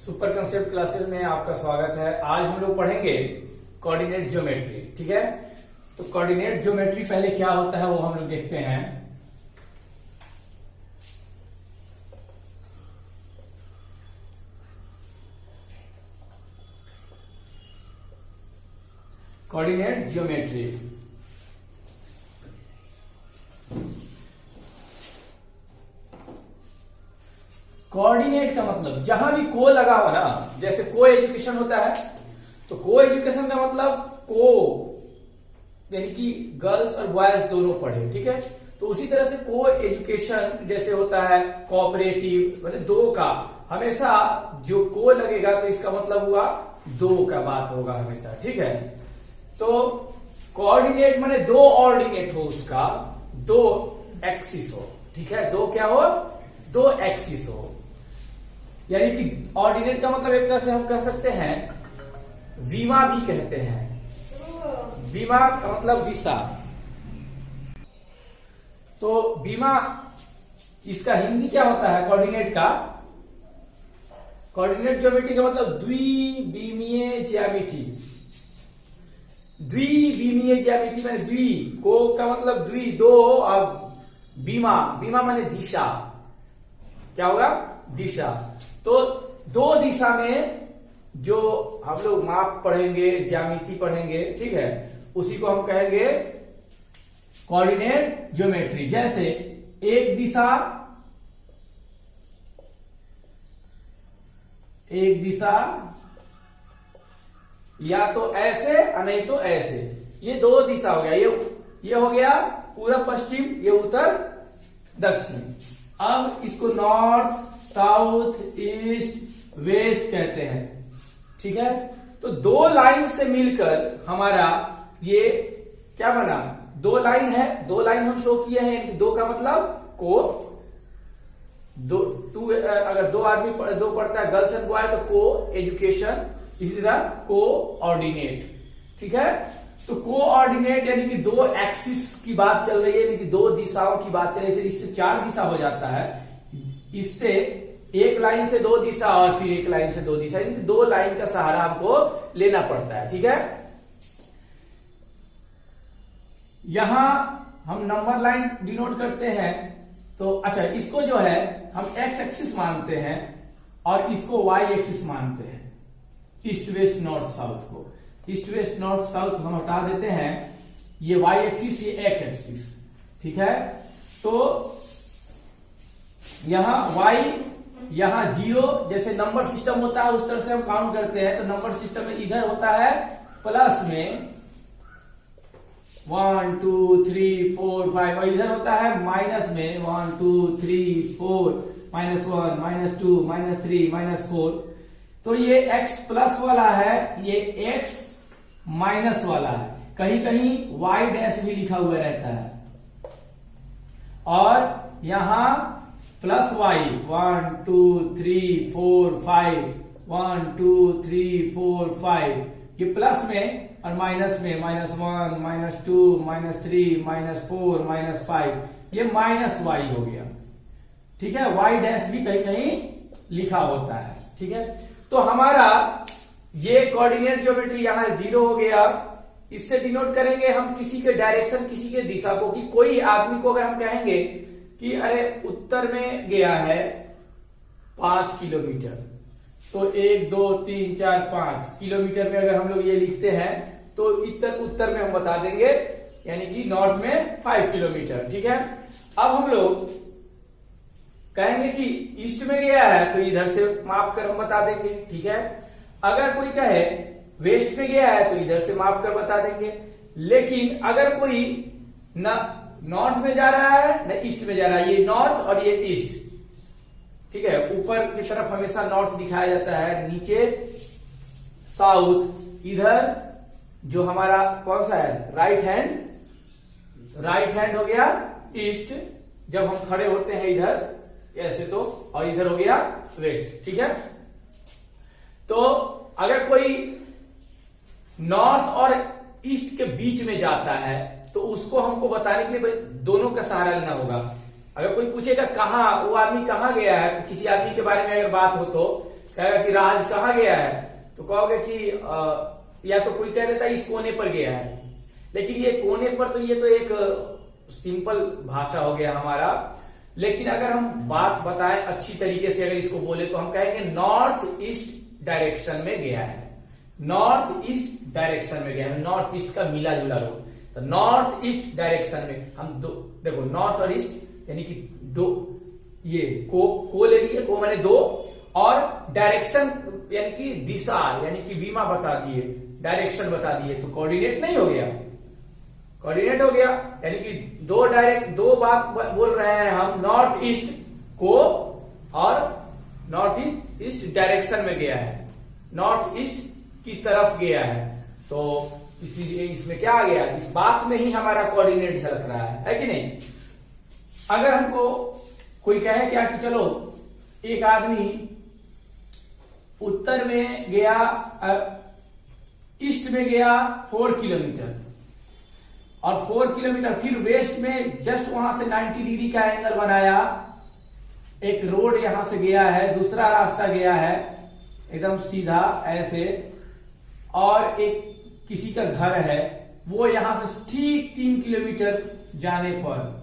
Super concept classes में आपका स्वागत है। आज हम लोग पढ़ेंगे कोऑर्डिनेट ज्योमेट्री। ठीक है, तो कोऑर्डिनेट ज्योमेट्री पहले क्या होता है वो हम लोग देखते हैं। कोऑर्डिनेट ज्योमेट्री कोऑर्डिनेट का मतलब जहां भी को लगा हो ना, जैसे को एजुकेशन होता है तो को एजुकेशन का मतलब को यानी कि गर्ल्स और बॉयज दोनों पढ़े। ठीक है, तो उसी तरह से को एजुकेशन जैसे होता है कोऑपरेटिव, मतलब दो का हमेशा जो को लगेगा तो इसका मतलब हुआ दो का बात होगा हमेशा। ठीक है, तो कोऑर्डिनेट माने दो ऑर्डिनेट हो, उसका दो एक्सिस हो। ठीक है, दो क्या हो, दो एक्सिस हो, यानी कि ऑर्डिनेट का मतलब एक तरह से हम कह सकते हैं विमा भी कहते हैं। विमा का मतलब दिशा। तो विमा इसका हिंदी क्या होता है कोऑर्डिनेट का? कोऑर्डिनेट ज्योमेट्री का मतलब द्विविमीय ज्यामिति। द्विविमीय ज्यामिति माने द्वि को का मतलब द्वि दो, और विमा विमा माने दिशा। क्या होगा? दिशा। तो दो दिशा में जो हम लोग माप पढ़ेंगे, ज्यामिति पढ़ेंगे, ठीक है, उसी को हम कहेंगे कोऑर्डिनेट ज्योमेट्री। जैसे एक दिशा या तो ऐसे और नहीं तो ऐसे, ये दो दिशा हो गया। ये हो गया पूर्व पश्चिम, ये उत्तर दक्षिण। अब इसको नॉर्थ, साउथ, ईस्ट, वेस्ट कहते हैं। ठीक है, तो दो लाइन से मिलकर हमारा ये क्या बना? दो लाइन है, दो लाइन हम शो किए हैं। दो का मतलब को, टू अगर दो आदमी दो पढ़ता है गर्ल्स एंड बॉय तो को एजुकेशन, इसी तरह को ऑर्डिनेट। ठीक है, तो को ऑर्डिनेट यानी कि दो एक्सिस की बात चल रही है, यानी कि दो दिशाओं की बात चल रही है। इससे चार दिशा हो जाता है, इससे एक लाइन से दो दिशा और फिर एक लाइन से दो दिशा, यानी कि दो लाइन का सहारा हमको लेना पड़ता है। ठीक है, यहां हम नंबर लाइन डिनोट करते हैं। तो अच्छा, इसको जो है हम एक्स एक्सिस मानते हैं और इसको वाई एक्सिस मानते हैं। ईस्ट वेस्ट नॉर्थ साउथ को, ईस्ट वेस्ट नॉर्थ साउथ हम हटा देते हैं। ये वाई एक्सिस, ये एक्स एक्सिस। ठीक है, तो यहां वाई, यहां जीरो, जैसे नंबर सिस्टम होता है उस तरह से हम काउंट करते हैं। तो नंबर सिस्टम में इधर होता है प्लस में 1 2 3 4 5, और इधर होता है माइनस में 1 2 3 4, -1 -2 -3 -4। तो ये x प्लस वाला है, ये x माइनस वाला है। कहीं कहीं y डैश भी लिखा हुआ रहता है, और यहां प्लस y 1 2 3 4 5, 1 2 3 4 5, ये प्लस में, और माइनस में -1 -2 -3 -4 -5, ये -y हो गया। ठीक है, y डैश भी कहीं कहीं लिखा होता है। ठीक है, तो हमारा ये कोऑर्डिनेट ज्योमेट्री यहां जीरो हो गया। इससे डिनोट करेंगे हम किसी के डायरेक्शन, किसी के दिशा को, कि कोई आदमी को अगर हम कहेंगे कि अरे उत्तर में गया है 5 किलोमीटर, तो 1 2 3 4 5 किलोमीटर में अगर हम लोग ये लिखते हैं तो उत्तर में हम बता देंगे, यानी कि नॉर्थ में 5 किलोमीटर। ठीक है, अब हम लोग कहेंगे कि ईस्ट में गया है तो इधर से माप कर हम बता देंगे। ठीक है, अगर कोई कहे वेस्ट में गया है तो इधर से माप कर बता देंगे। लेकिन अगर कोई न नॉर्थ में जा रहा है न ईस्ट में जा रहा है, ये नॉर्थ और ये ईस्ट। ठीक है, ऊपर की तरफ हमेशा नॉर्थ दिखाया जाता है, नीचे साउथ, इधर जो हमारा कौन सा है राइट हैंड हो गया ईस्ट, जब हम खड़े होते हैं इधर ऐसे तो, और इधर हो गया वेस्ट। ठीक है, तो अगर कोई नॉर्थ और ईस्ट के बीच में जाता है तो उसको हमको बताने के लिए दोनों का सहारा लेना होगा। अगर कोई पूछेगा कहाँ वो आदमी कहाँ गया है, किसी आदमी के बारे में अगर बात हो कहेगा कि राज कहाँ गया है, तो कहोगे कि या तो कोई कह देता है इस कोने पर गया है, लेकिन ये कोने पर तो ये तो एक सिंपल भाषा हो गया हमारा। लेकिन अगर हम बात बताएं अच्छी तरीके से, अगर इसको बोले तो हम कहेंगे नॉर्थ ईस्ट डायरेक्शन में गया है, नॉर्थ ईस्ट डायरेक्शन में गया है, नॉर्थ ईस्ट का मिला जुला रूप। तो नॉर्थ ईस्ट डायरेक्शन में हम दो, देखो नॉर्थ और ईस्ट यानी कि दो, ये को ले लिए, को माने दो, और डायरेक्शन यानी कि दिशा यानी कि विमा बता दिए, डायरेक्शन बता दिए, तो कोऑर्डिनेट नहीं हो गया, कोऑर्डिनेट हो गया। यानी कि दो बात बोल रहे हैं हम, नॉर्थ ईस्ट को और नॉर्थ ईस्ट डायरेक्शन में गया है, नॉर्थ ईस्ट की तरफ गया है। तो इसीलिए इसमें क्या आ गया, इस बात में ही हमारा कोऑर्डिनेट झलक रहा है कि नहीं। अगर हमको कोई कहे क्या कि चलो एक आदमी उत्तर में गया, ईस्ट में गया 4 किलोमीटर, और 4 किलोमीटर फिर वेस्ट में जस्ट वहां से 90 डिग्री का एंगल बनाया, एक रोड यहां से गया है, दूसरा रास्ता गया है एकदम सीधा ऐसे, और एक किसी का घर है, वो यहां से ठीक 3 किलोमीटर जाने पर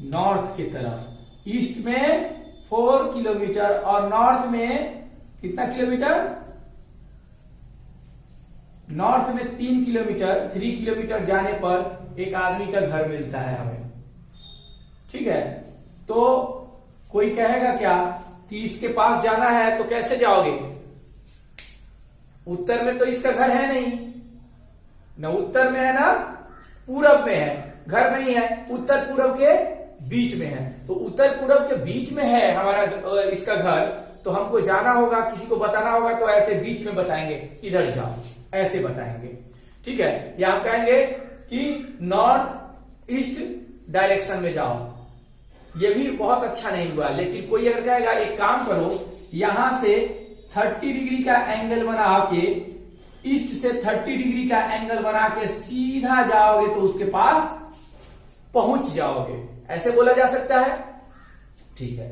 नॉर्थ की तरफ, ईस्ट में 4 किलोमीटर और नॉर्थ में कितना किलोमीटर, नॉर्थ में 3 किलोमीटर, 3 किलोमीटर जाने पर एक आदमी का घर मिलता है हमें, ठीक है। तो कोई कहेगा क्या कि इसके पास जाना है तो कैसे जाओगे, उत्तर में तो इसका घर है नहीं, ना उत्तर में है ना पूरब में है, घर नहीं है, उत्तर पूरब के बीच में है। तो उत्तर पूरब के बीच में है हमारा इसका घर, तो हमको जाना होगा, किसी को बताना होगा, तो ऐसे बीच में बताएंगे, इधर जाओ, ऐसे बताएंगे, ठीक है। या हम कहेंगे कि नॉर्थ ईस्ट डायरेक्शन में जाओ, ये भी बहुत अच्छा नहीं हुआ। लेकिन कोई अगर कहेगा एक काम करो, यहां से 30 डिग्री का एंगल बना के, ईस्ट से 30 डिग्री का एंगल बना के सीधा जाओगे तो उसके पास पहुंच जाओगे, ऐसे बोला जा सकता है, ठीक है।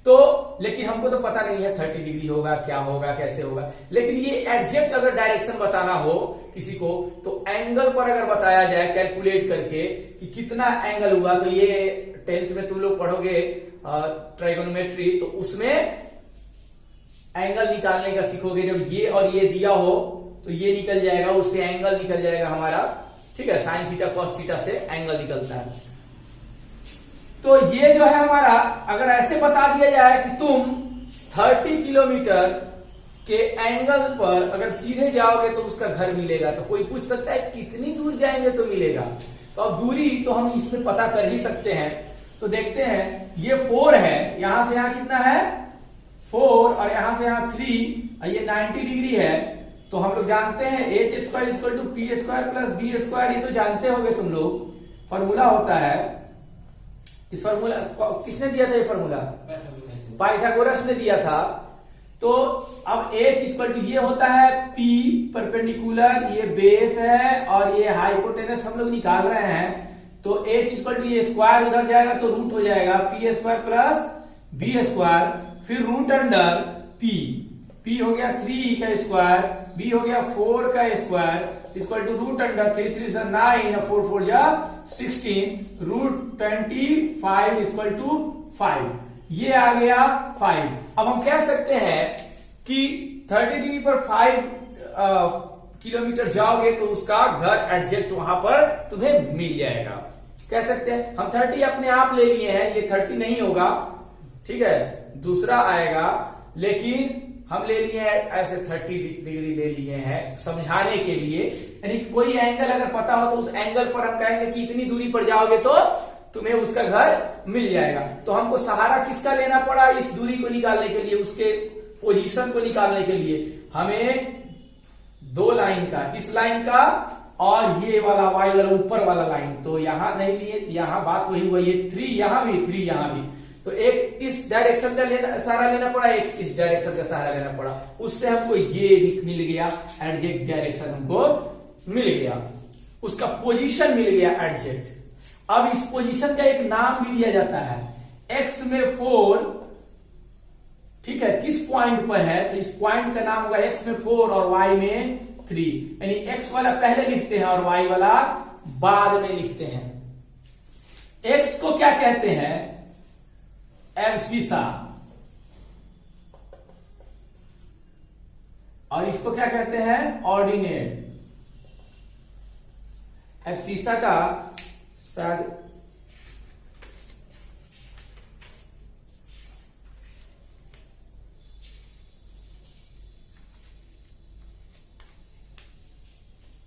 तो लेकिन हमको तो पता नहीं है 30 डिग्री होगा, क्या होगा, कैसे होगा। लेकिन ये एग्जैक्ट अगर डायरेक्शन बताना हो किसी को, तो एंगल पर अगर बताया जाए कैलकुलेट करके कि कितना एंगल हुआ, तो ये 10th में तुम लोग पढ़ोगे ट्राइगोनोमेट्री, तो उसमें एंगल निकालने का सीखोगे। जब ये और ये दिया हो तो ये निकल जाएगा, उससे एंगल निकल जाएगा हमारा, ठीक है। साइन थीटा कॉस थीटा से एंगल निकलता है। तो ये जो है हमारा, अगर ऐसे बता दिया जाए कि तुम 30 किलोमीटर के एंगल पर अगर सीधे जाओगे तो उसका घर मिलेगा, तो कोई पूछ सकता है कितनी दूर जाएंगे तो मिलेगा। तो अब दूरी तो हम इसमें पता कर ही सकते हैं। तो देखते हैं, ये 4 है, यहां से यहां कितना है 4, और यहां से यहां 3, और ये 90 डिग्री है। तो हम लोग जानते हैं h² equal to p² plus b², ये तो जानते होंगे तुम लोग, फॉर्मूला होता है। इस फॉर्मूला किसने दिया था, ये फॉर्मूला पाइथागोरस ने दिया था। तो अब h इक्वल टू ये होता है p परपेंडिकुलर, ये बेस है, और ये हाइपोटेनस हम लोग निकाल रहे हैं। तो h इक्वल टू ये स्क्वायर उधर जाएगा तो रूट हो जाएगा p² प्लस b², फिर रूट अंडर p हो गया 3 का स्क्वायर, b हो गया 4 का square, equal to root under 3 3 से 9, 4 4 जा 16, रूट 25 इक्वल टू 5, ये आ गया 5। अब हम कह सकते हैं कि 30 डिग्री पर 5 किलोमीटर जाओगे तो उसका घर एग्जैक्ट वहां पर तुम्हें मिल जाएगा, कह सकते हैं। हम 30 अपने आप ले लिए हैं, ये 30 नहीं होगा, ठीक है, दूसरा आएगा। लेकिन हम ले लिए हैं ऐसे 30 डिग्री ले लिए हैं समझाने के लिए, यानी कोई एंगल अगर पता हो तो उस एंगल पर हम कहेंगे कि इतनी दूरी पर जाओगे तो तुम्हें उसका घर मिल जाएगा। तो हमको सहारा किसका लेना पड़ा इस दूरी को निकालने के लिए, उसके पोजीशन को निकालने के लिए हमें 2 लाइन का, इस लाइन का और ये वाला वाई वाला ऊपर वाला लाइन। तो यहां नहीं लिए, यहां बात वही हुई है, 3 यहां भी 3 यहां भी। तो एक इस डायरेक्शन का सहारा लेना पड़ा, एक इस डायरेक्शन का सहारा लेना पड़ा, उससे हमको ये मिल गया, एडजेक्ट डायरेक्शन हमको मिल गया, उसका पोजीशन मिल गया एडजेक्ट। अब इस पोजीशन का एक नाम भी दिया जाता है, एक्स में 4, ठीक है, किस पॉइंट पर है, तो इस पॉइंट का नाम होगा x में 4 और y में 3, यानी x वाला पहले लिखते हैं और y वाला बाद में लिखते हैं। x को क्या कहते हैं, एब्सिसा, और इसको क्या कहते हैं, ऑर्डिनेट। एब्सिसा का शायद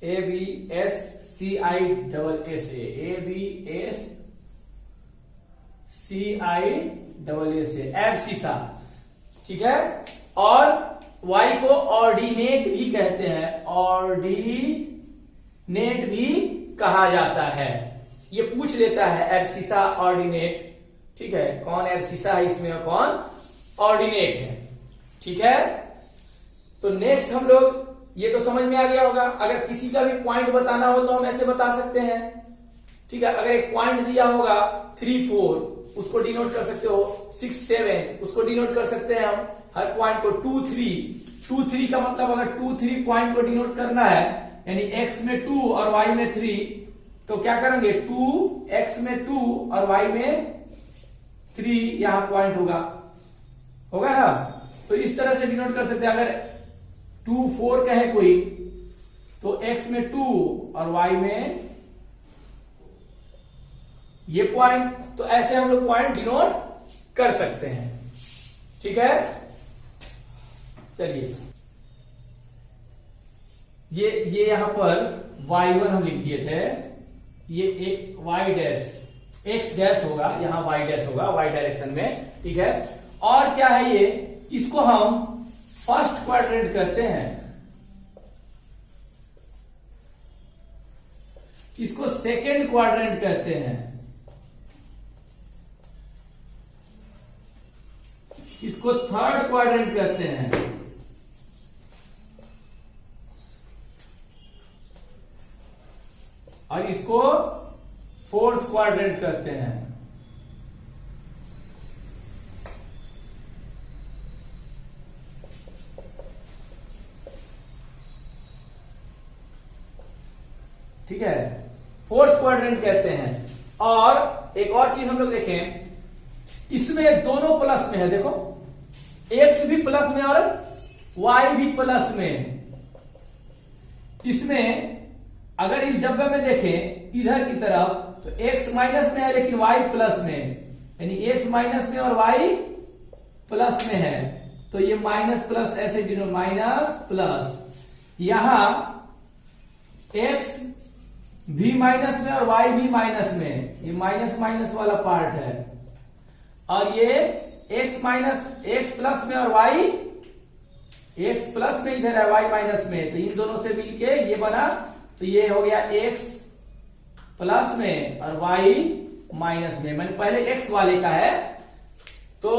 ABSCISSA एब्सिसा, ठीक है। और y को ऑर्डिनेट भी कहते हैं, ऑर्डिनेट भी कहा जाता है। ये पूछ लेता है एब्सिसा ऑर्डिनेट, ठीक है, कौन एब्सिसा है इसमें और कौन ऑर्डिनेट है, ठीक है। तो नेक्स्ट हम लोग, ये तो समझ में आ गया होगा, अगर किसी का भी पॉइंट बताना हो तो हम ऐसे बता सकते हैं, ठीक है। अगर एक पॉइंट दिया होगा 3 4, उसको डिनोट कर सकते हो, 6 7, उसको डिनोट कर सकते हैं हम हर पॉइंट को 2 3 का मतलब अगर 2 3 पॉइंट को डिनोट करना है, यानी x में 2 और y में 3, तो क्या करेंगे, 2 x में 2 और y में 3 यहां पॉइंट होगा ना। तो इस तरह से डिनोट कर सकते हैं। अगर 2 4 कहे कोई, तो x में 2 और y में ये पॉइंट, तो ऐसे हम लोग पॉइंट डिनोट कर सकते हैं, ठीक है। चलिए, ये यहां पर y1 हम लिख दिए थे, ये एक y डैश x डैश होगा, यहां y डैश होगा y डायरेक्शन में, ठीक है। और क्या है ये, इसको हम फर्स्ट क्वाड्रेंट करते हैं, इसको सेकेंड क्वाड्रेंट कहते हैं, इसको थर्ड क्वाड्रेंट कहते हैं, और इसको फोर्थ क्वाड्रेंट कहते हैं। ठीक है, फोर्थ क्वाड्रेंट कहते हैं। और एक और चीज हम लोग देखें, इसमें दोनों प्लस में है, देखो x भी प्लस में और y भी प्लस में। इसमें अगर इस डब्बे में देखें इधर की तरफ, तो x माइनस में है लेकिन y प्लस में, यानी x माइनस में और y प्लस में है, तो ये माइनस प्लस ऐसे डिनोट, माइनस प्लस, यहां x भी माइनस में और y भी माइनस में, ये माइनस माइनस वाला पार्ट है, और ये x माइनस x प्लस में और y, x प्लस में इधर है, y माइनस में, तो इन दोनों से मिलके ये बना, तो ये हो गया x प्लस में और y माइनस में। मैंने पहले x वाले का है, तो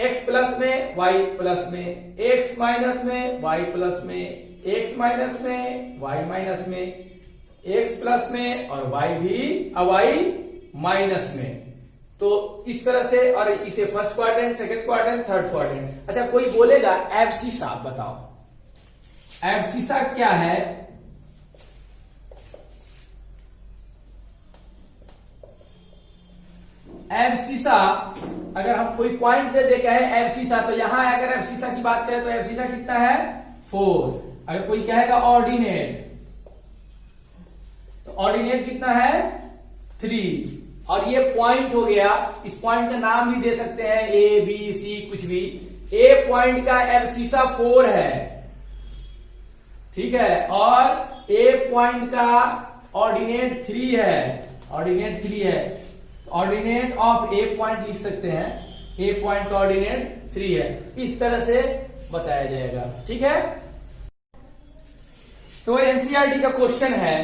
x प्लस में y प्लस में, x माइनस में y प्लस में, x माइनस में y माइनस में, x प्लस में और y भी y माइनस में। तो इस तरह से, और इसे first quadrant, second quadrant, third quadrant. अच्छा, कोई बोलेगा एब्सिसा बताओ, एब्सिसा क्या है? एब्सिसा, अगर हम कोई पॉइंट दे दे कहे एब्सिसा, तो यहां अगर एब्सिसा की बात करें तो एब्सिसा कितना है 4। अगर कोई कहेगा ऑर्डिनेट, तो ऑर्डिनेट कितना है 3। और ये पॉइंट हो गया, इस पॉइंट का नाम भी दे सकते हैं ए बी सी कुछ भी। ए पॉइंट का एब्सिसा 4 है, ठीक है, और ए पॉइंट का ऑर्डिनेट 3 है, ऑर्डिनेट 3 है, ऑर्डिनेट ऑफ ए पॉइंट लिख सकते हैं, ए पॉइंट का ऑर्डिनेट 3 है। इस तरह से बताया जाएगा, ठीक है। तो एनसीईआरटी का क्वेश्चन है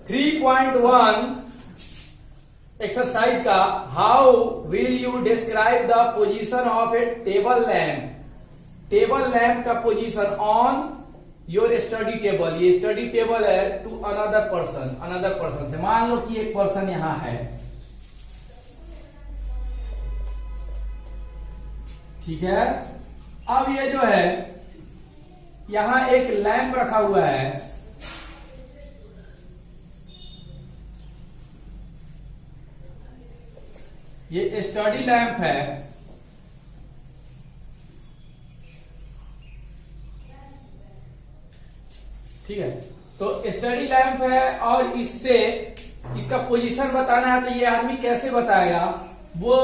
3.1 एक्सरसाइज का, how will you describe the position of a table lamp, table lamp का position on your study table. ये स्टडी टेबल है to another person, another person से, मान लो कि एक पर्सन यहां है, ठीक है। अब ये जो है यहां एक लैंप रखा हुआ है, ये स्टडी लैंप है। ठीक है, तो स्टडी लैंप है और इससे इसका पोजीशन बताना है, तो ये आदमी कैसे बताएगा वो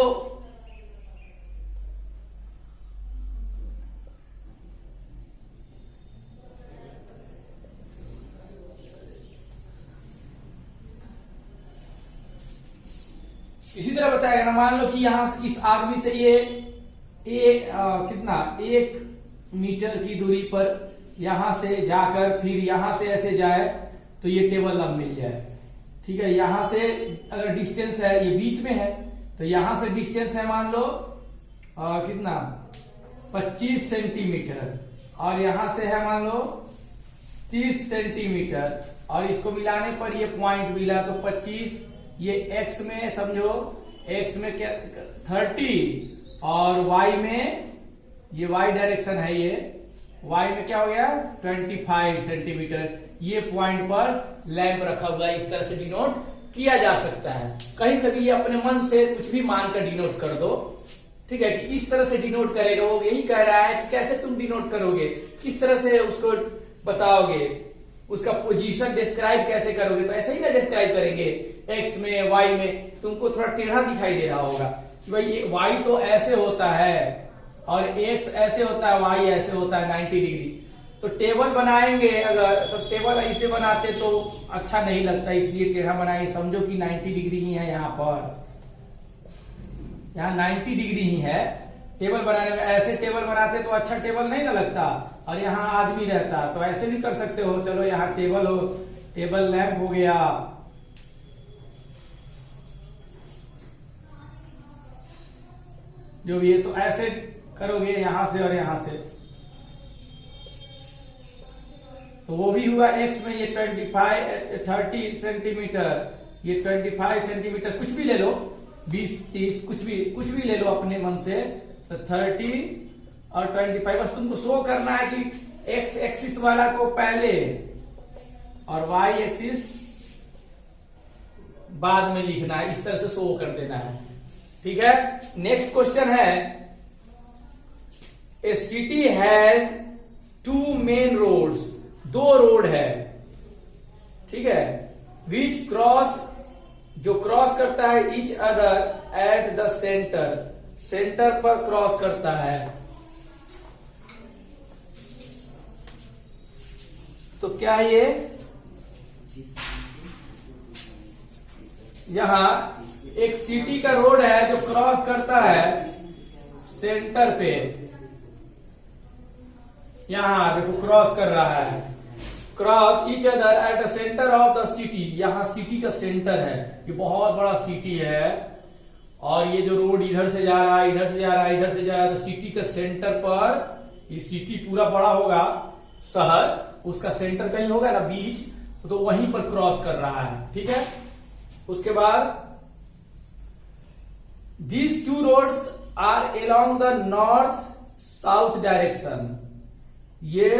इसी तरह बताएगा ना। मान लो कि यहां इस आदमी से ये कितना 1 मीटर की दूरी पर यहां से जाकर फिर यहां से ऐसे जाए तो ये टेबल लंब मिल जाए। ठीक है, यहां से अगर डिस्टेंस है, ये बीच में है, तो यहां से डिस्टेंस है मान लो कितना 25 सेंटीमीटर, और यहां से है मान लो 30 सेंटीमीटर, और इसको मिलाने पर ये पॉइंट मिला, तो 25, ये एक्स में समझो, एक्स में क्या 30, और वाई में, ये वाई डायरेक्शन है, ये वाई में क्या हो गया 25 सेंटीमीटर। ये पॉइंट पर लैंप रखा हुआ है, इस तरह से डिनोट किया जा सकता है। कहीं से भी ये अपने मन से कुछ भी मानकर डिनोट कर दो। ठीक है, कि इस तरह से डिनोट करेगा, वो यही कह रहा है कि कैसे तुम डिनोट करोगे, किस तरह से उसको बताओगे, उसका पोजीशन डिस्क्राइब कैसे करोगे, तो ऐसे ही ना डिस्क्राइब करेंगे। एक्स में, वाई में, तुमको थोड़ा टेढ़ा दिखाई दे रहा होगा कि भाई ये वाई तो ऐसे होता है और एक्स ऐसे होता है, वाई ऐसे होता है 90 डिग्री। तो टेबल बनाएंगे अगर, तो टेबल ऐसे बनाते तो अच्छा नहीं लगता, इसलिए टेढ़ा बनाएंगे। समझो कि 90 डिग्री ही है, यहाँ पर, यहाँ 90 डिग्री ही है। टेबल बनाने में ऐसे टेबल बनाते तो अच्छा टेबल नहीं ना लगता, और यहाँ आदमी रहता, तो ऐसे भी कर सकते हो। चलो यहाँ टेबल हो, टेबल लैंप हो गया, जो भी है, तो ऐसे करोगे यहां से और यहां से, तो वो भी हुआ। एक्स में ये 30 सेंटीमीटर, ये 25 सेंटीमीटर, कुछ भी ले लो, 20 30 कुछ भी ले लो अपने मन से, तो 30 और 25। बस तुमको शो करना है कि एक्स एक्सिस वाला को पहले और वाई एक्सिस बाद में लिखना है, इस तरह से शो कर देना है। ठीक है, नेक्स्ट क्वेश्चन है, a city has 2 main roads, 2 road है। ठीक है, विच क्रॉस, जो क्रॉस करता है each other at the centre, centre पर क्रॉस करता है। तो क्या ये यहां एक सिटी का रोड है जो क्रॉस करता है सेंटर पे, यहां देखो क्रॉस कर रहा है, cross each other at the centre of the city. यहां सिटी का सेंटर है, ये बहुत बड़ा सिटी है, और ये जो रोड इधर से जा रहा है, इधर से जा रहा है, इधर से जा रहा है, तो सिटी के सेंटर पर, ये सिटी पूरा बड़ा होगा शहर, उसका सेंटर कहीं होगा ना बीच, तो वहीं पर क्रॉस कर रहा है। ठीक है, उसके बाद these 2 roads are along the north south direction, ये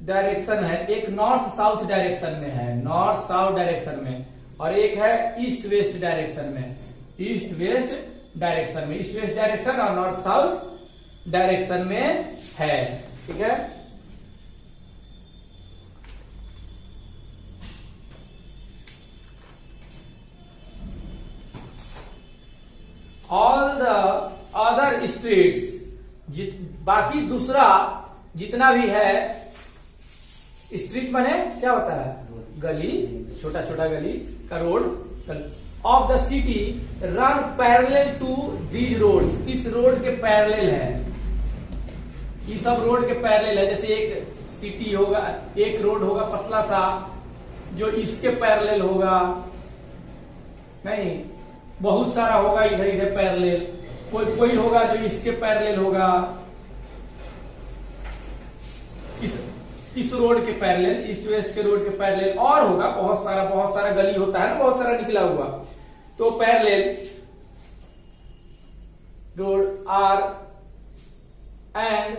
डायरेक्शन है, एक नॉर्थ साउथ डायरेक्शन में है, नॉर्थ साउथ डायरेक्शन में, और एक है ईस्ट वेस्ट डायरेक्शन में, ईस्ट वेस्ट डायरेक्शन में, ईस्ट वेस्ट डायरेक्शन और नॉर्थ साउथ डायरेक्शन में है। ठीक है, ऑल द अदर स्ट्रीट्स, बाकी दूसरा जितना भी है, स्ट्रीट माने क्या होता है, गली, छोटा छोटा गली का road, of the city run parallel to these roads, इस रोड के पैरेलल है, ये सब रोड के पैरेलल है। जैसे एक सिटी होगा, एक रोड होगा पतला सा जो इसके पैरेलल होगा, नहीं बहुत सारा होगा इधर इधर पैरेलल, कोई होगा जो इसके पैरेलल होगा, इस रोड के पैरेलल, ईस्ट वेस्ट के रोड के पैरेलल, और होगा बहुत सारा गली होता है ना, बहुत सारा निकला हुआ, तो parallel road are and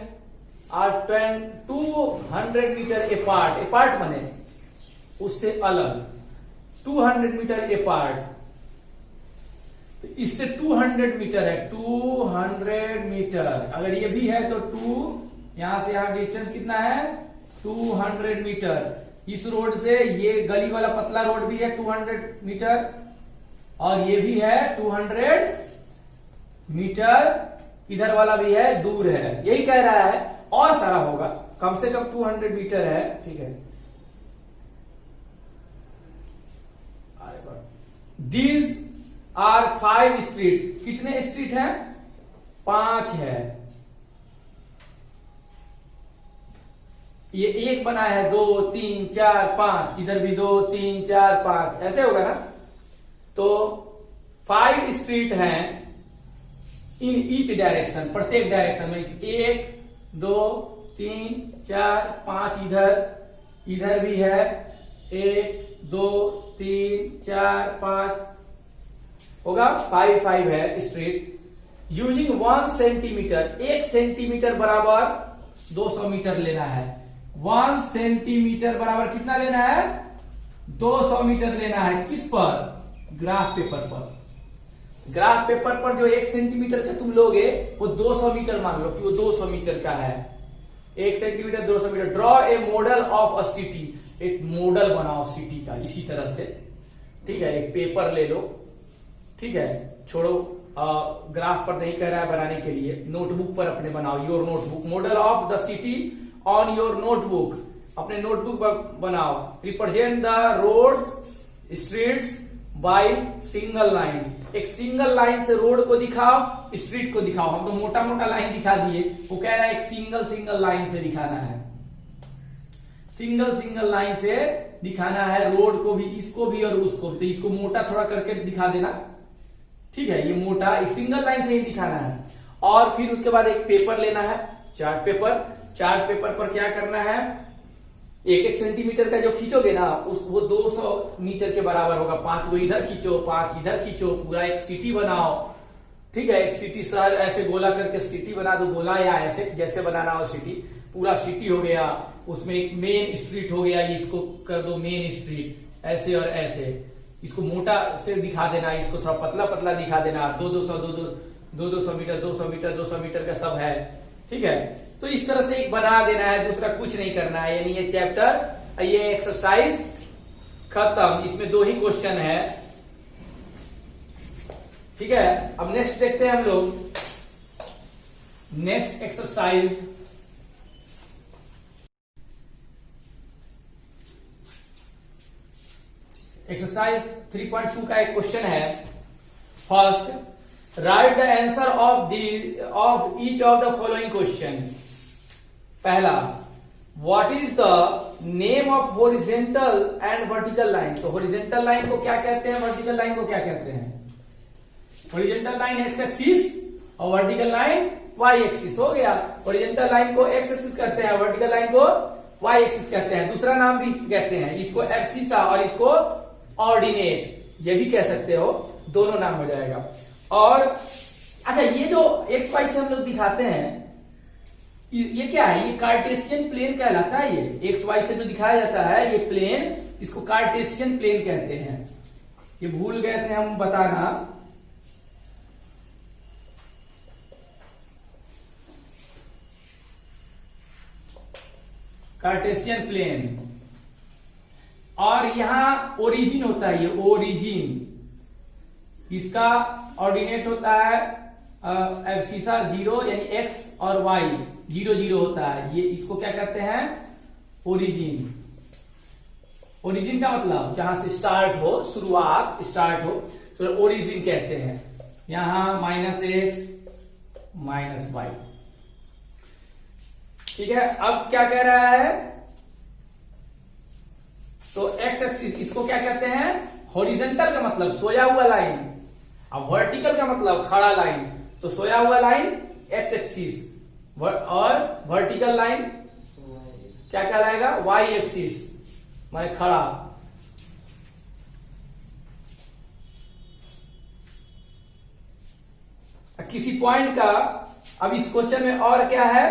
are 200 metre apart बने उससे अलग 200 मीटर अपार्ट, तो इससे 200 मीटर है, 200 मीटर। अगर ये भी है तो 2, यहां से यहां डिस्टेंस कितना है 200 मीटर। इस रोड से ये गली वाला पतला रोड भी है 200 मीटर और ये भी है 200 मीटर, इधर वाला भी है, दूर है, यही कह रहा है। और सारा होगा, कम से कम 200 मीटर है, ठीक है। दीज आर 5 स्ट्रीट, कितने स्ट्रीट हैं 5 है। ये एक बना है 2 3 4 5, इधर भी 2 3 4 5, ऐसे होगा ना। तो 5 स्ट्रीट हैं इन ईच डायरेक्शन, प्रत्येक डायरेक्शन में 1 2 3 4 5, इधर भी है 1 2 3 4 5, होगा 5 है स्ट्रीट। यूजिंग 1 सेंटीमीटर, 1 सेंटीमीटर बराबर 200 मीटर लेना है। 1 सेंटीमीटर बराबर कितना लेना है 200 मीटर लेना है। किस पर, ग्राफ पेपर पर। ग्राफ पेपर पर जो 1 सेंटीमीटर का तुम लोगे वो 200 मीटर मान लो कि वो 200 मीटर का है। 1 centimetre 200 metre. Draw a model of a city, एक मॉडल बनाओ सिटी का इसी तरह से, ठीक है। एक पेपर ले लो, ठीक है, छोड़ो ग्राफ पर नहीं कह रहा है बनाने के लिए, नोटबुक पर अपने बनाओ। Your notebook, model of the city on your notebook, अपने नोटबुक पर बनाओ। Represent the roads streets by single line, एक सिंगल लाइन से रोड को दिखाओ, स्ट्रीट को दिखाओ। हम तो मोटा मोटा लाइन दिखा दिए, वो कह रहा है एक सिंगल लाइन से दिखाना है, सिंगल लाइन से दिखाना है रोड को भी, इसको भी और उसको भी। तो इसको मोटा थोड़ा करके दिखा देना, ठीक है। ये मोटा एक सिंगल लाइन से ही दिखाना है। और फिर उसके बाद एक पेपर लेना है, चार्ट पेपर। चार्ट पेपर पर क्या करना है, 1 सेंटीमीटर का जो खींचोगे ना वो 200 मीटर के बराबर होगा। 5 को इधर खींचो, 5 इधर खींचो, पूरा एक सिटी बनाओ, ठीक है। एक सिटी शहर ऐसे गोला करके सिटी बना दो, गोला या ऐसे जैसे बनाना हो सिटी, पूरा सिटी हो गया। उसमें एक मेन स्ट्रीट हो गया, इसको कर दो मेन स्ट्रीट, ऐसे और ऐसे। इसको मोटा से दिखा देना, इसको थोड़ा पतला पतला दिखा देना। 200 मीटर का सब है, ठीक है। तो इस तरह से एक बना देना है, दूसरा कुछ नहीं करना है। यानी ये चैप्टर, ये एक्सरसाइज खत्म। इसमें 2 ही क्वेश्चन है, ठीक है। अब नेक्स्ट देखते हैं हम लोग, नेक्स्ट एक्सरसाइज। एक्सरसाइज 3.2 का एक क्वेश्चन है। First, write the answer of each of the following question. पहला, what is the name of horizontal and vertical line. तो हॉरिजॉन्टल लाइन को क्या कहते हैं, वर्टिकल लाइन को क्या कहते हैं। हॉरिजॉन्टल लाइन एक्स एक्सिस और वर्टिकल लाइन वाई एक्सिस, हो गया। हॉरिजॉन्टल लाइन को एक्स एक्सिस कहते हैं, वर्टिकल लाइन को वाई एक्सिस कहते हैं। दूसरा नाम भी कहते हैं इसको एब्सिसा और इसको ऑर्डिनेट, ये भी कह सकते हो, दोनों नाम हो जाएगा। और अच्छा, ये जो एक्स वाई से हम लोग दिखाते हैं, ये क्या है, ये कार्टेशियन प्लेन कहलाता है। ये एक्स वाई से जो दिखाया जाता है ये प्लेन, इसको कार्टेशियन प्लेन कहते हैं। ये भूल गए थे हम बताना, कार्टेशियन प्लेन। और यहां ओरिजिन होता है, ये ओरिजिन, इसका ऑर्डिनेट होता है एब्सिसा 0, यानी एक्स और वाई 0 0 होता है। ये इसको क्या कहते हैं, ओरिजिन। ओरिजिन का मतलब जहां से स्टार्ट हो, शुरुआत स्टार्ट हो, तो ओरिजिन कहते हैं। यहां -x -y, ठीक है। अब क्या कह रहा है, तो एक्स एक्सिस, इसको क्या कहते हैं, हॉरिजॉन्टल का मतलब सोया हुआ लाइन, अब वर्टिकल का मतलब खड़ा लाइन। तो सोया हुआ लाइन एक्स एक्सिस और वर्टिकल लाइन क्या कहलाएगा, वाई एक्सिस, माने खड़ा। किसी पॉइंट का अब इस क्वेश्चन में और क्या है,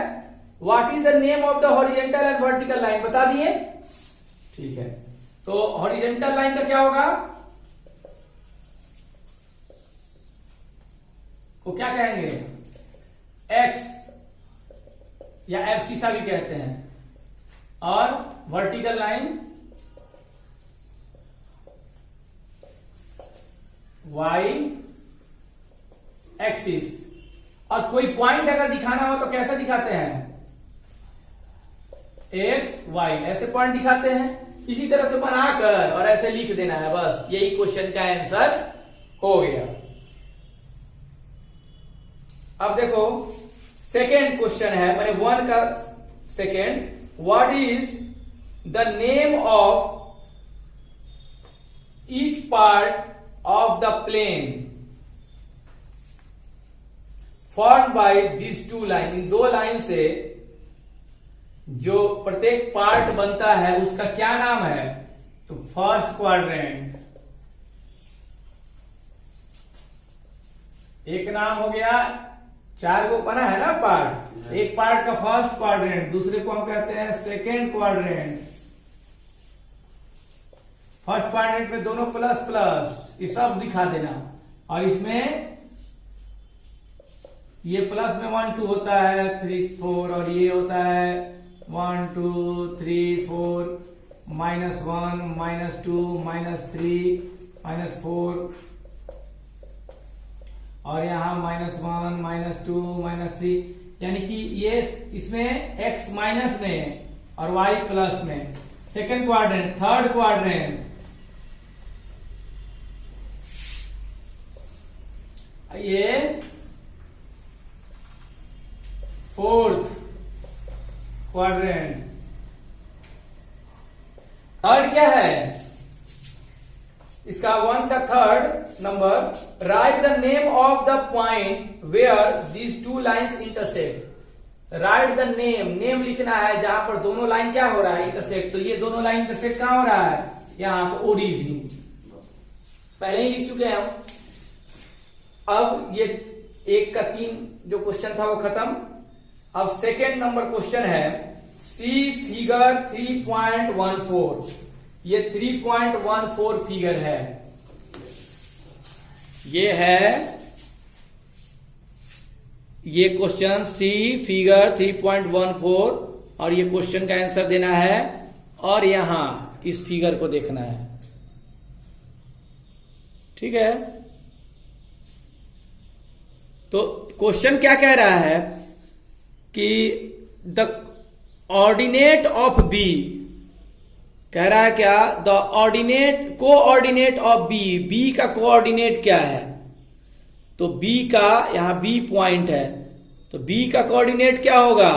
what is the name of the horizontal and vertical line, बता दिए। ठीक है, तो हॉरिजेंटल लाइन का क्या होगा, को क्या कहेंगे, एक्स या एब्सिसा भी कहते हैं, और वर्टिकल लाइन वाई एक्सिस। और कोई पॉइंट अगर दिखाना हो तो कैसा दिखाते हैं, एक्स वाई, ऐसे पॉइंट दिखाते हैं। इसी तरह से बनाकर और ऐसे लिख देना है, बस यही क्वेश्चन का आंसर हो गया। अब देखो सेकेंड क्वेश्चन है, मैंने 1 का second, what is the name of each part of the plane formed by this two line, इन दो लाइन से जो प्रत्येक पार्ट बनता है उसका क्या नाम है, तो फर्स्ट क्वाड्रेंट, एक नाम हो गया, 4 को बना है ना पार्ट, एक पार्ट का फर्स्ट क्वाड्रेंट, दूसरे को हम कहते हैं सेकेंड क्वाड्रेंट। फर्स्ट क्वाड्रेंट में दोनों प्लस प्लस ये सब दिखा देना, और इसमें ये प्लस में 1 2 होता है 3 4, और ये होता है 1 2 3 4, -1 -2 -3 -4, और यहां -1 -2 -3, यानी कि ये इसमें x माइनस में और y प्लस में। सेकेंड क्वाड्रेंट, थर्ड क्वाड्रेंट, ये फोर्थ क्वाड्रेंट। थर्ड क्या है इसका, 1 का third number, write the name of the point where these two lines intersect. Write the name, name लिखना है जहां पर दोनों लाइन क्या हो रहा है, इंटरसेक्ट। तो ये दोनों लाइन इंटरसेक्ट कहां हो रहा है, यहां पर ओरिजिन, पहले ही लिख चुके हैं हम। अब ये 1 का 3 जो क्वेश्चन था वो खत्म। अब सेकेंड नंबर क्वेश्चन है, सी फिगर 3.14, ये 3.14 फिगर है, ये है ये क्वेश्चन सी फिगर 3.14, और ये क्वेश्चन का आंसर देना है, और यहां इस फिगर को देखना है। ठीक है, तो क्वेश्चन क्या कह रहा है कि द ऑर्डिनेट ऑफ बी, कह रहा है क्या, the ordinate coordinate of B, B का कोऑर्डिनेट क्या है, तो बी का यहां बी पॉइंट है, तो बी का कोऑर्डिनेट क्या होगा,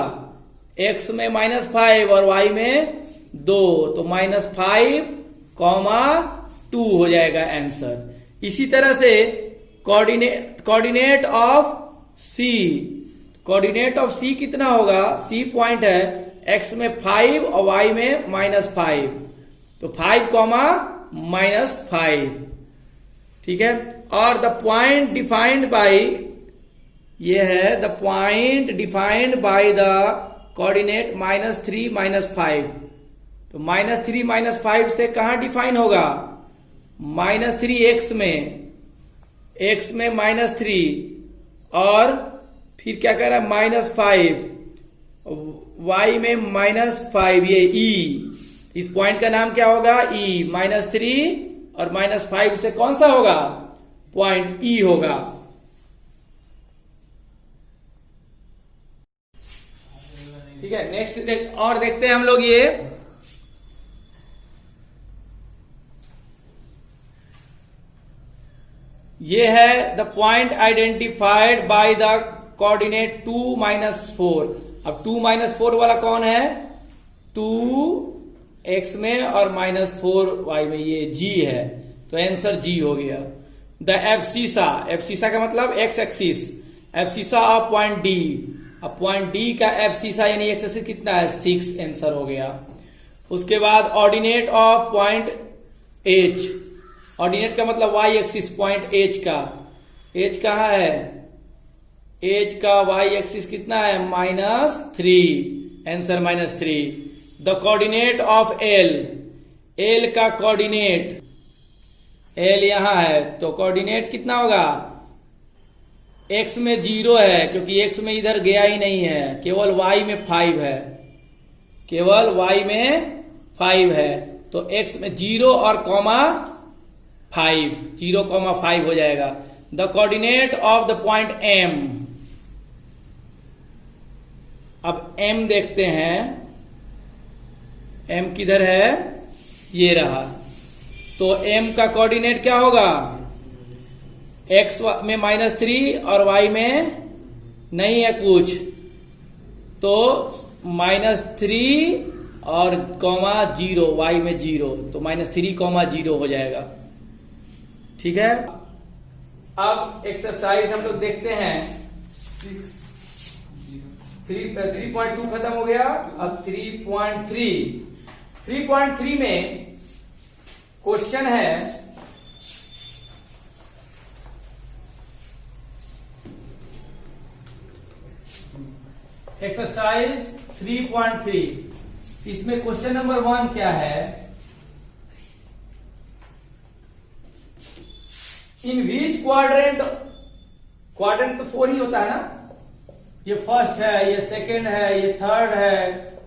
एक्स में -5 और वाई में 2, तो -5, 2 हो जाएगा आंसर। इसी तरह से coordinate of C, coordinate of C कितना होगा, सी पॉइंट है, एक्स में 5 और वाई में -5, तो 5, -5। ठीक है, और द पॉइंट डिफाइंड बाय, ये है the point defined by the coordinate -3 -5, तो -3 -5 से कहां डिफाइन होगा, -3 एक्स में -3, और फिर क्या कह रहा है -5, y में -5, ये e, इस पॉइंट का नाम क्या होगा, e, -3 और -5 से कौन सा होगा, पॉइंट e होगा। ठीक है, नेक्स्ट और देखते हैं हम लोग, ये है the point identified by the coordinate 2 -4। अब 2 -4 वाला कौन है, 2 एक्स में और -4 वाई में, ये जी है, तो आंसर जी हो गया। द एब्सिसा, एब्सिसा का मतलब x axis, abscissa of point D, अब पॉइंट डी का एब्सिसा यानी एक्स एक्सिस कितना है, 6, आंसर हो गया। उसके बाद ordinate of point H, ordinate का मतलब वाई एक्सिस पॉइंट एच का, एच कहां है, एज का वाई एक्सिस कितना है -3, answer -3। The coordinate of L, L का कोऑर्डिनेट, एल यहां है तो कोऑर्डिनेट कितना होगा, एक्स में 0 है क्योंकि एक्स में इधर गया ही नहीं है, केवल वाई में 5 है, केवल वाई में 5 है, तो एक्स में 0 और कॉमा 5, 0,5 हो जाएगा। The coordinate of the point M, अब एम देखते हैं, एम किधर है, ये रहा, तो एम का कोऑर्डिनेट क्या होगा, एक्स में -3 और वाई में नहीं है कुछ, तो -3 और कॉमा 0, वाई में 0, तो -3,0 हो जाएगा। ठीक है, अब एक्सरसाइज हम लोग देखते हैं। 3.2 खत्म हो गया, अब 3.3 में क्वेश्चन है, एक्सरसाइज 3.3। इसमें क्वेश्चन नंबर 1 क्या है, इन विच क्वाड्रेंट, क्वाड्रेंट तो 4 ही होता है ना, ये फर्स्ट है, ये सेकंड है, ये थर्ड है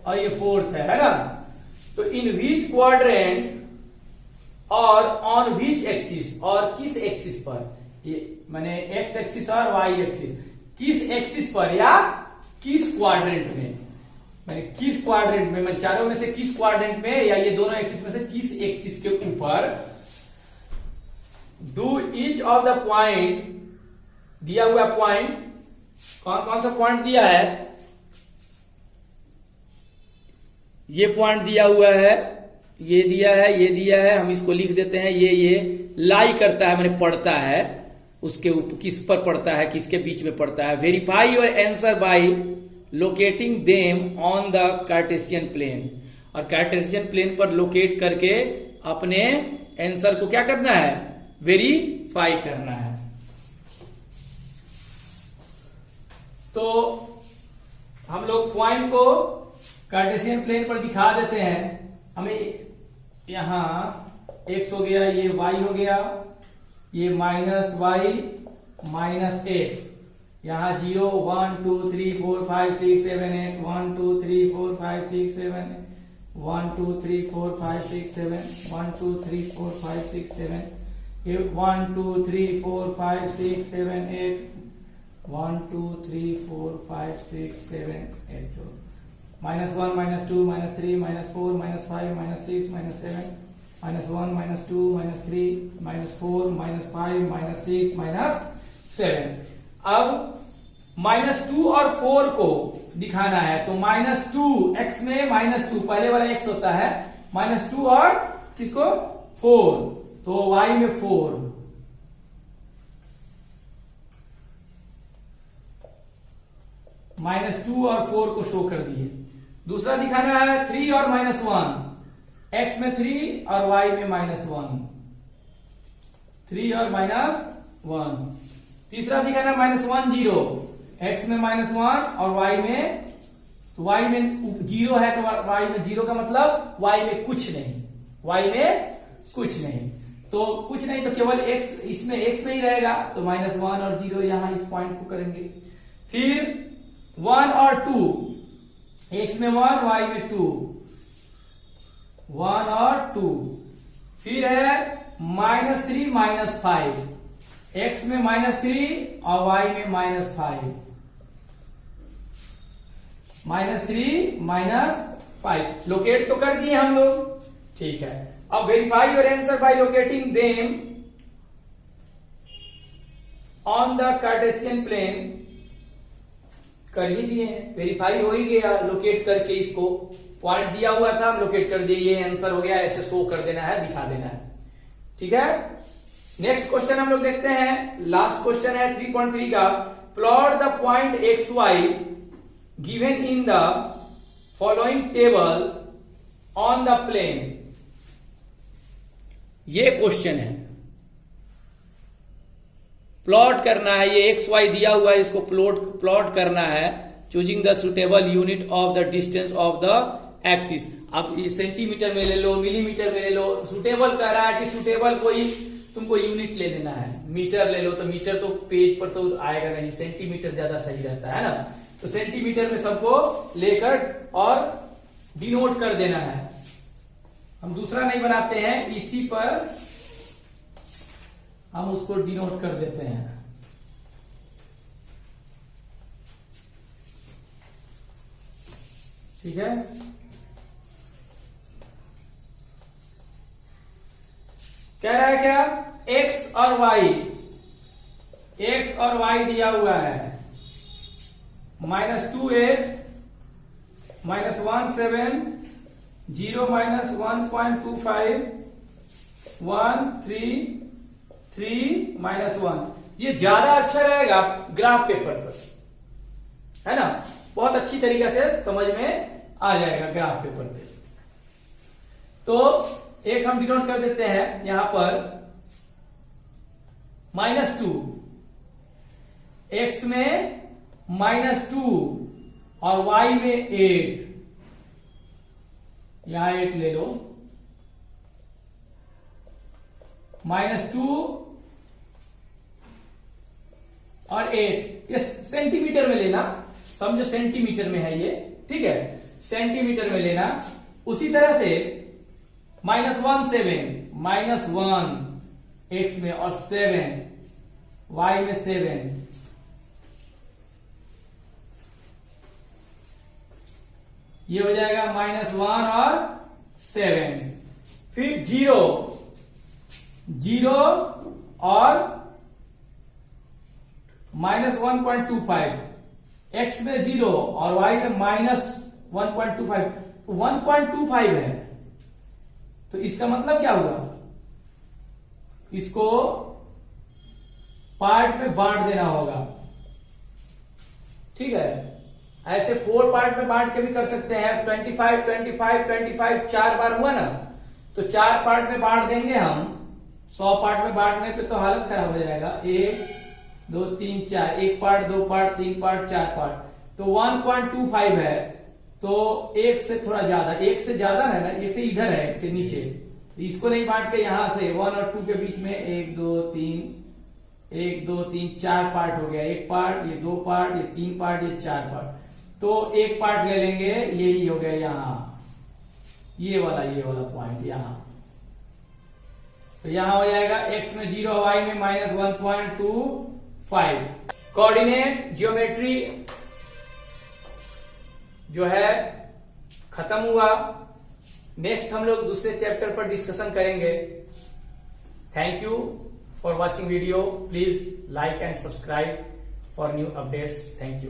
और ये फोर्थ है ना, तो इन विच क्वाड्रेंट और ऑन विच एक्सिस, और किस एक्सिस पर, ये मैंने एक्स एक्सिस और वाई एक्सिस, किस एक्सिस पर या किस क्वाड्रेंट में, मैंने किस क्वाड्रेंट में, मैं चारों में से किस क्वाड्रेंट में या ये दोनों एक्सिस में से किस एक्सिस के ऊपर do each of the point, दिया हुआ पॉइंट, कौन कौन सा पॉइंट दिया है, ये पॉइंट दिया हुआ है, ये दिया है, ये दिया है, हम इसको लिख देते हैं, ये लाई करता है, मैंने पढ़ता है, उसके ऊपर किस पर पड़ता है, किसके बीच में पड़ता है। Verify your answer by locating them on the Cartesian plane, और कार्टेशियन प्लेन पर लोकेट करके अपने आंसर को क्या करना है, वेरीफाई करना है। तो हम लोग पॉइंट को कार्टेशियन प्लेन पर दिखा देते हैं, हमें यहां x हो गया, ये y हो गया, ये -y -x, यहां 0 1 2 3 4 5 6 7 8 1 2 3 4 5 6 7 1 2 3 4 5 6 7 1 2 3 4 5 6 7, ये 1 2 3 4 5 6 7 8 1 2 3 4 5 6 7 8, -1 -2 -3 -4 -5 -6 -7 -1 -2 -3 -4 -5 -6 -7। अब -2 और 4 को दिखाना है, तो -2 x में -2, पहले वाला x होता है, -2 और किसको 4, तो y में 4, -2 और 4 को शो कर दिए। दूसरा दिखाना है 3 और -1, x में 3 और y में -1, 3 और -1। तीसरा दिखाना -1 0, x में -1 और y में, तो y में 0 है, तो y में 0 का मतलब y में कुछ नहीं, y में कुछ नहीं, तो कुछ नहीं तो केवल x, इसमें x में ही रहेगा, तो -1 और 0 यहां इस पॉइंट को करेंगे। फिर 1 और 2, x में 1 y में 2, 1 और 2। फिर है -3 -5, x में -3 और y में -5, -3 -5 लोकेट तो कर दिए हम लोग। ठीक है, अब verify your answer by locating them on the Cartesian plane, कर ही दिए हैं, वेरीफाई हो ही गया, लोकेट करके इसको, पॉइंट दिया हुआ था, हम लोकेट कर दिए, ये आंसर हो गया, ऐसे शो कर देना है, दिखा देना है। ठीक है, नेक्स्ट क्वेश्चन हम लोग देखते हैं, लास्ट क्वेश्चन है 3.3 का, plot the point X Y given in the following table on the plane. ये क्वेश्चन है, प्लॉट करना है, ये एक्स वाई दिया हुआ है, इसको प्लॉट करना है। Choosing the suitable unit of the distance of the axis. अब सेंटीमीटर में ले लो, मिलीमीटर में ले लो, सुटेबल कह रहा है कि सुटेबल कोई तुमको यूनिट ले लेना है। मीटर ले लो तो मीटर तो पेज पर तो आएगा नहीं, सेंटीमीटर ज्यादा सही रहता है ना। तो सेंटीमीटर में सबको लेकर और डिनोट कर देना है। हम दूसरा नहीं बनाते हैं, इसी पर हम उसको डिनोट कर देते हैं। ठीक है, कह रहा है क्या, एक्स और वाई, एक्स और वाई दिया हुआ है -28 -17 0 -1.25 1 3 3 -1। ये ज्यादा अच्छा रहेगा ग्राफ पेपर पर, है ना, बहुत अच्छी तरीके से समझ में आ जाएगा ग्राफ पेपर पे। तो एक हम डिनोट कर देते हैं यहां पर -2, एक्स में -2 और वाई में 8, यहां 8 ले लो, -2 और 8, ये सेंटीमीटर में लेना, समझो सेंटीमीटर में है ये, ठीक है, सेंटीमीटर में लेना। उसी तरह से -1 एक्स में और 7 वाई में 7, ये हो जाएगा -1 और 7। फिर 0 और -1.25, एक्स में 0 और वाई में -1.25, 1.25 है, तो इसका मतलब क्या हुआ, इसको पार्ट में बांट देना होगा। ठीक है, ऐसे 4 पार्ट में बांट के भी कर सकते हैं। 25 25 25 4 बार हुआ ना, तो 4 पार्ट में बांट देंगे हम। 100 पार्ट में बांटने पे तो हालत खराब हो जाएगा। 1 2 3 4, 1 पार्ट 2 पार्ट 3 पार्ट 4 पार्ट, तो 1.25 है, तो एक से थोड़ा ज्यादा, एक से ज्यादा है ना, एक से इधर है, एक से नीचे, तो इसको नहीं बांट के यहां से 1 और 2 के बीच में 1 2 3 4 पार्ट हो गया। 1 पार्ट, ये 2 पार्ट, ये 3 पार्ट, ये 4 पार्ट, तो 1 पार्ट ले लेंगे, यही हो गया यहां, ये वाला पॉइंट यहां। तो यहां हो जाएगा एक्स में 0, वाई में -1.25। कोऑर्डिनेट ज्योमेट्री जो है खत्म हुआ। नेक्स्ट हम लोग दूसरे चैप्टर पर डिस्कशन करेंगे। Thank you for watching video. Please like and subscribe for new updates. Thank you.